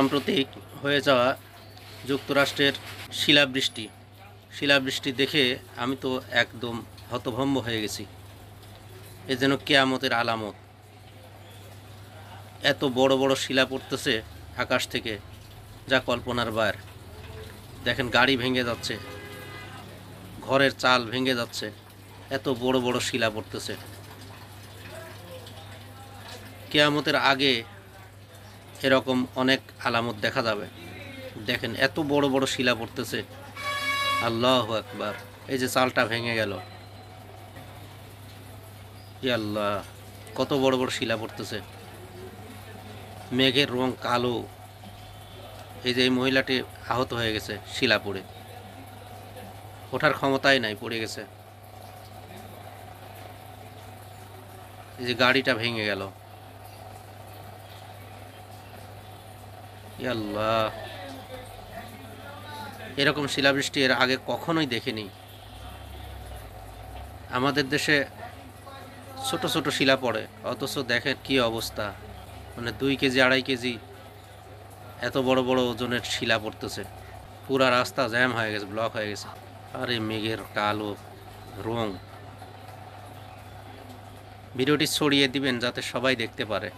সাম্প্রতিক হয়ে যাওয়া যুক্তরাষ্ট্রের শিলাবৃষ্টি দেখে আমি তো একদম হতভম্ব হয়ে গেছি। এ যেন কিয়ামতের আলামত। এত বড় বড় শিলা পড়তেছে আকাশ থেকে, যা কল্পনার বাইরে। দেখেন, গাড়ি ভেঙে যাচ্ছে, ঘরের চাল ভেঙে যাচ্ছে, এত বড় বড় শিলা পড়তেছে। কিয়ামতের আগে এরকম অনেক আলামত দেখা যাবে। দেখেন, এত বড় বড় শিলা পড়তেছে। আল্লাহু আকবার। এই যে চালটা ভেঙে গেল, ইয়া আল্লাহ, কত বড় বড় শিলা পড়তেছে। মেঘের রং কালো। এই যে এই মহিলাটি আহত হয়ে গেছে শিলা পড়ে, ওঠার ক্ষমতাই নাই, পড়ে গেছে। এই যে গাড়িটা ভেঙে গেল, ইয়া আল্লাহ। এরকম শিলাবৃষ্টি এর আগে কখনোই দেখিনি। আমাদের দেশে ছোট ছোট শিলা পড়ে, অথচ দেখেন কি অবস্থা। মানে 2 কেজি 2.5 কেজি এত বড় বড় ওজনের শিলা পড়তেছে। পুরা রাস্তা জ্যাম হয়ে গেছে, ব্লক হয়ে গেছে। আরে মেঘের কালো রং। ভিডিওটি ছড়িয়ে দিবেন যাতে সবাই দেখতে পারে।